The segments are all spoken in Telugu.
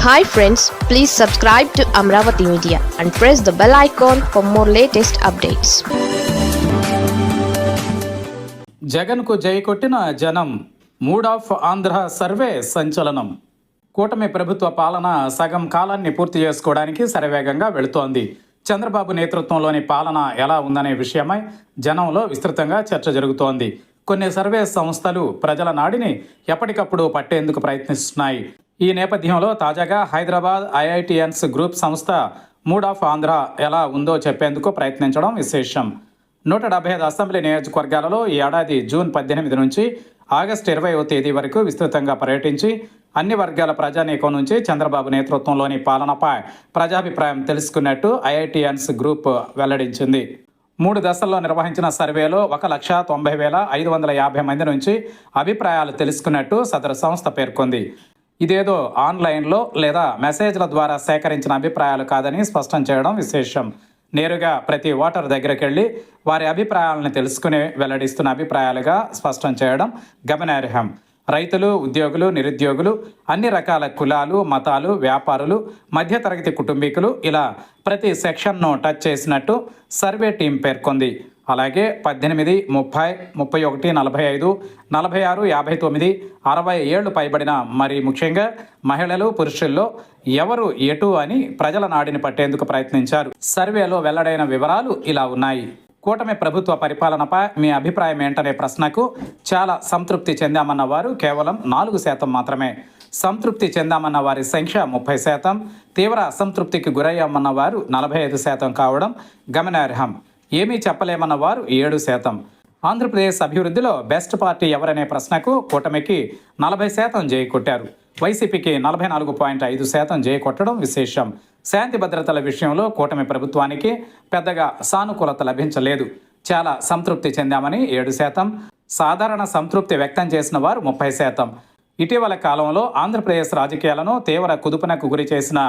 Hi friends, please subscribe to Amravati Media and press the bell icon for more latest updates. జగన్కు జై కొట్టిన జనం. మూడ్ ఆఫ్ ఆంధ్ర సర్వే సంచలనం. కూటమి ప్రభుత్వ పాలన సగం కాలాన్ని పూర్తి చేసుకోవడానికి శరవేగంగా వెళుతోంది. చంద్రబాబు నేతృత్వంలోని పాలన ఎలా ఉందనే విషయమై జనంలో విస్తృతంగా చర్చ జరుగుతోంది. కొన్ని సర్వే సంస్థలు ప్రజల నాడిని ఎప్పటికప్పుడు పట్టేందుకు ప్రయత్నిస్తున్నాయి. ఈ నేపథ్యంలో తాజాగా హైదరాబాద్ ఐఐటిఎన్స్ గ్రూప్ సంస్థ మూడ్ ఆఫ్ ఆంధ్ర ఎలా ఉందో చెప్పేందుకు ప్రయత్నించడం విశేషం. 175 అసెంబ్లీ నియోజకవర్గాలలో ఈ ఏడాది జూన్ 18 నుంచి ఆగస్టు 20వ తేదీ వరకు విస్తృతంగా పర్యటించి అన్ని వర్గాల ప్రజానీకం నుంచి చంద్రబాబు నేతృత్వంలోని పాలనపై ప్రజాభిప్రాయం తెలుసుకున్నట్టు ఐఐటిఎన్స్ గ్రూప్ వెల్లడించింది. 3 దశల్లో నిర్వహించిన సర్వేలో 1,90,550 మంది నుంచి అభిప్రాయాలు తెలుసుకున్నట్టు సదరు సంస్థ పేర్కొంది. ఇదేదో ఆన్లైన్లో లేదా మెసేజ్ల ద్వారా సేకరించిన అభిప్రాయాలు కాదని స్పష్టం చేయడం విశేషం. నేరుగా ప్రతి ఓటర్ దగ్గరికి వెళ్ళి వారి అభిప్రాయాలను తెలుసుకుని వెల్లడిస్తున్న అభిప్రాయాలుగా స్పష్టం చేయడం గమనార్హం. రైతులు, ఉద్యోగులు, నిరుద్యోగులు, అన్ని రకాల కులాలు, మతాలు, వ్యాపారులు, మధ్యతరగతి కుటుంబీకులు ఇలా ప్రతి సెక్షన్ను టచ్ చేసినట్టు సర్వే టీం పేర్కొంది. అలాగే 18, 30, 31, 45, 46, 59, 60 ఏళ్లు పైబడిన మరి ముఖ్యంగా మహిళలు, పురుషుల్లో ఎవరు ఎటు అని ప్రజల నాడిని పట్టేందుకు ప్రయత్నించారు. సర్వేలో వెల్లడైన వివరాలు ఇలా ఉన్నాయి. కూటమి ప్రభుత్వ పరిపాలనపై మీ అభిప్రాయం ఏంటనే ప్రశ్నకు చాలా సంతృప్తి చెందామన్న వారు కేవలం 4% మాత్రమే. సంతృప్తి చెందామన్న వారి సంఖ్య 30%, తీవ్ర అసంతృప్తికి గురయ్యామన్న వారు 45% కావడం గమనార్హం. ఏమీ చెప్పలేమన్న వారు 7%. ఆంధ్రప్రదేశ్ అభివృద్ధిలో బెస్ట్ పార్టీ ఎవరనే ప్రశ్నకు కూటమికి 40% జై కొట్టారు. వైసీపీకి 44.5% జై కొట్టడం విశేషం. శాంతి భద్రతల విషయంలో కూటమి ప్రభుత్వానికి పెద్దగా సానుకూలత లభించలేదు. చాలా సంతృప్తి చెందామని 7%, సాధారణ సంతృప్తి వ్యక్తం చేసిన వారు 30%. ఇటీవల కాలంలో ఆంధ్రప్రదేశ్ రాజకీయాలను తీవ్ర కుదుపునకు గురి చేసిన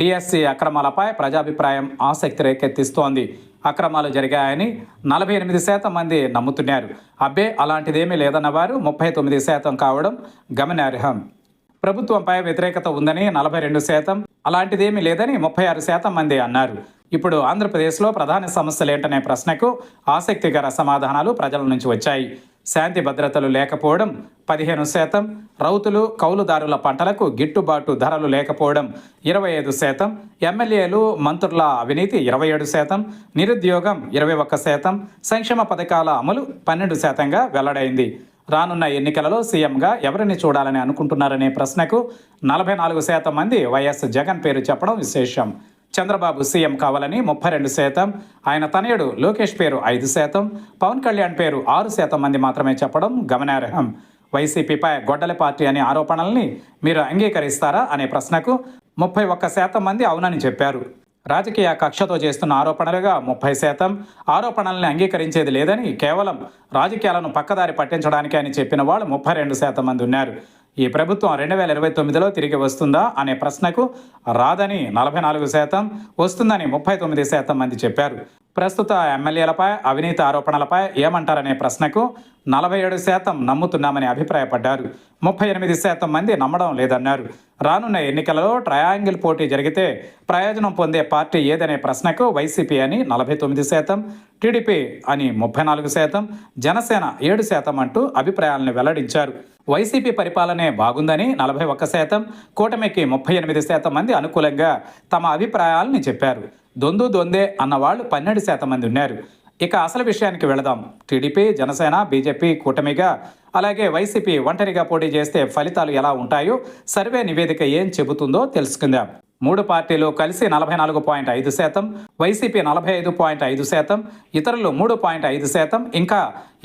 డిఎస్సి అక్రమాలపై ప్రజాభిప్రాయం ఆసక్తి రేకెత్తిస్తోంది. అక్రమాలు జరిగాయని 48% మంది నమ్ముతున్నారు. అబ్బే అలాంటిదేమీ లేదన్న వారు 39% కావడం గమనార్హం. ప్రభుత్వంపై వ్యతిరేకత ఉందని 42%, అలాంటిదేమీ లేదని 36% మంది అన్నారు. ఇప్పుడు ఆంధ్రప్రదేశ్లో ప్రధాన సమస్యలు ఏంటనే ప్రశ్నకు ఆసక్తికర సమాధానాలు ప్రజల నుంచి వచ్చాయి. శాంతి భద్రతలు లేకపోవడం 15%, రౌతులు, కౌలుదారుల పంటలకు గిట్టుబాటు ధరలు లేకపోవడం 25%, ఎమ్మెల్యేలు, మంత్రుల అవినీతి 27%, నిరుద్యోగం 21%, సంక్షేమ పథకాల అమలు 12%గా వెల్లడైంది. రానున్న ఎన్నికలలో సీఎంగా ఎవరిని చూడాలని అనుకుంటున్నారనే ప్రశ్నకు 44% మంది వైఎస్ జగన్ పేరు చెప్పడం విశేషం. చంద్రబాబు సీఎం కావాలని 32%, ఆయన తనయుడు లోకేష్ పేరు 5%, పవన్ కళ్యాణ్ పేరు 6% మంది మాత్రమే చెప్పడం గమనార్హం. వైసీపీపై గొడ్డలి పార్టీ అనే ఆరోపణల్ని మీరు అంగీకరిస్తారా అనే ప్రశ్నకు 31% మంది అవునని చెప్పారు. రాజకీయ కక్షతో చేస్తున్న ఆరోపణలుగా 30%, ఆరోపణల్ని అంగీకరించేది లేదని కేవలం రాజకీయాలను పక్కదారి పట్టించడానికి అని చెప్పిన వాళ్ళు 32% మంది ఉన్నారు. ఈ ప్రభుత్వం 2029లో తిరిగి వస్తుందా అనే ప్రశ్నకు రాదని 44%, వస్తుందని 39% మంది చెప్పారు. ప్రస్తుత ఎమ్మెల్యేలపై అవినీతి ఆరోపణలపై ఏమంటారనే ప్రశ్నకు 47% నమ్ముతున్నామని అభిప్రాయపడ్డారు. 38% మంది నమ్మడం లేదన్నారు. రానున్న ఎన్నికలలో ట్రయాంగిల్ పోటీ జరిగితే ప్రయోజనం పొందే పార్టీ ఏదనే ప్రశ్నకు వైసీపీ అని 49%, టీడీపీ అని 34%, జనసేన 7% అంటూ అభిప్రాయాలను వెల్లడించారు. వైసీపీ పరిపాలనే బాగుందని 41%, కూటమికి 38% మంది అనుకూలంగా తమ అభిప్రాయాలని చెప్పారు. దొందే అన్నవాళ్ళు 12% మంది ఉన్నారు. ఇక అసలు విషయానికి వెళదాం. టీడీపీ, జనసేన, బీజేపీ కూటమిగా, అలాగే వైసీపీ ఒంటరిగా పోటీ చేస్తే ఫలితాలు ఎలా ఉంటాయో సర్వే నివేదిక ఏం చెబుతుందో తెలుసుకుందాం. 3 పార్టీలు కలిసి 44.5%, వైసీపీ 45.5%, ఇతరులు 3.5%, ఇంకా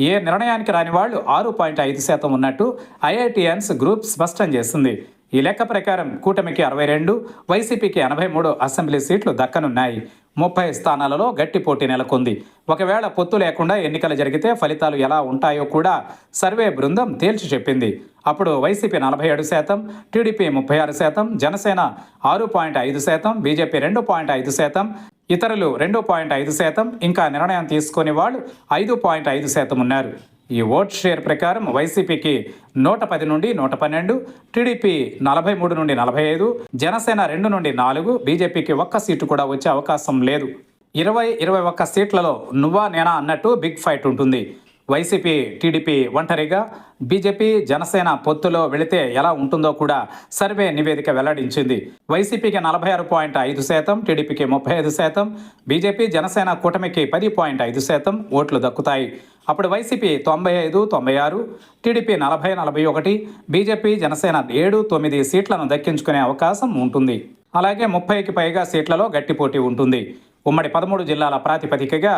ఏ నిర్ణయానికి రాని వాళ్ళు 6.5% ఉన్నట్టు ఐఐటిఎన్స్ గ్రూప్ స్పష్టం చేసింది. ఈ లెక్క ప్రకారం కూటమికి 62, వైసీపీకి 83 అసెంబ్లీ సీట్లు దక్కనున్నాయి. 30 స్థానాలలో గట్టి పోటీ నెలకొంది. ఒకవేళ పొత్తు లేకుండా ఎన్నికలు జరిగితే ఫలితాలు ఎలా ఉంటాయో కూడా సర్వే బృందం తేల్చి చెప్పింది. అప్పుడు వైసీపీ 47%, టీడీపీ 36%, జనసేన 6.5%, బీజేపీ 2.5%, ఇతరులు 2.5%, ఇంకా నిర్ణయం తీసుకుని వాళ్ళు 5.5% ఉన్నారు. ఈ ఓట్ షేర్ ప్రకారం వైసీపీకి 110 నుండి 112, టీడీపీ 43 నుండి 45, జనసేన 2 నుండి 4, బీజేపీకి ఒక్క సీటు కూడా వచ్చే అవకాశం లేదు. 21 సీట్లలో నువ్వా నేనా అన్నట్టు బిగ్ ఫైట్ ఉంటుంది. వైసీపీ టీడీపీ ఒంటరిగా, బీజేపీ జనసేన పొత్తులో వెళితే ఎలా ఉంటుందో కూడా సర్వే నివేదిక వెల్లడించింది. వైసీపీకి 46.5%, టీడీపీకి 35%, బీజేపీ జనసేన కూటమికి 10.5% ఓట్లు దక్కుతాయి. అప్పుడు వైసీపీ 95, 96, టీడీపీ 40, 41, బీజేపీ జనసేన 7, 9 సీట్లను దక్కించుకునే అవకాశం ఉంటుంది. అలాగే 30కి పైగా సీట్లలో గట్టి పోటీ ఉంటుంది. ఉమ్మడి 13 జిల్లాల ప్రాతిపదికగా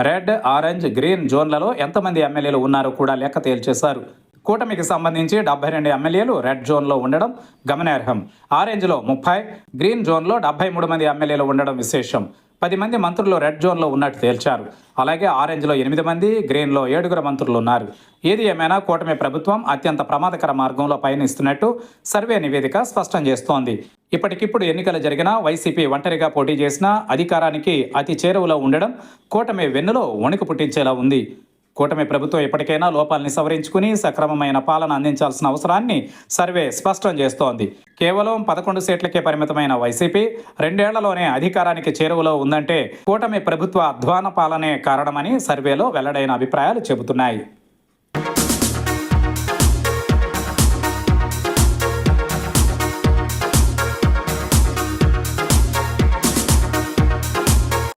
రెడ్, ఆరెంజ్, గ్రీన్ జోన్లలో ఎంతమంది ఎమ్మెల్యేలు ఉన్నారో కూడా లెక్క తేల్చేశారు. కూటమికి సంబంధించి 72 ఎమ్మెల్యేలు రెడ్ జోన్లో ఉండడం గమనార్హం. ఆరెంజ్లో 30, గ్రీన్ జోన్లో 73 మంది ఎమ్మెల్యేలు ఉండడం విశేషం. 10 మంది మంత్రులు రెడ్ జోన్లో ఉన్నట్టు తేల్చారు. అలాగే ఆరెంజ్లో 8 మంది, గ్రీన్లో 7 మంత్రులు ఉన్నారు. ఏది ఏమైనా కూటమి ప్రభుత్వం అత్యంత ప్రమాదకర మార్గంలో పయనిస్తున్నట్టు సర్వే నివేదిక స్పష్టం చేస్తోంది. ఇప్పటికిప్పుడు ఎన్నికలు జరిగినా వైసీపీ ఒంటరిగా పోటీ చేసినా అధికారానికి అతి చేరువలో ఉండడం కూటమి వెన్నులో వణుకు పుట్టించేలా ఉంది. కూటమి ప్రభుత్వం ఎప్పటికైనా లోపాలని సవరించుకుని సక్రమమైన పాలన అందించాల్సిన అవసరాన్ని సర్వే స్పష్టం చేస్తోంది. కేవలం 11 సీట్లకే పరిమితమైన వైసీపీ 2 ఏళ్లలోనే అధికారానికి చేరువలో ఉందంటే కూటమి ప్రభుత్వ అధ్వాన పాలనే కారణమని సర్వేలో వెల్లడైన అభిప్రాయాలు చెబుతున్నాయి.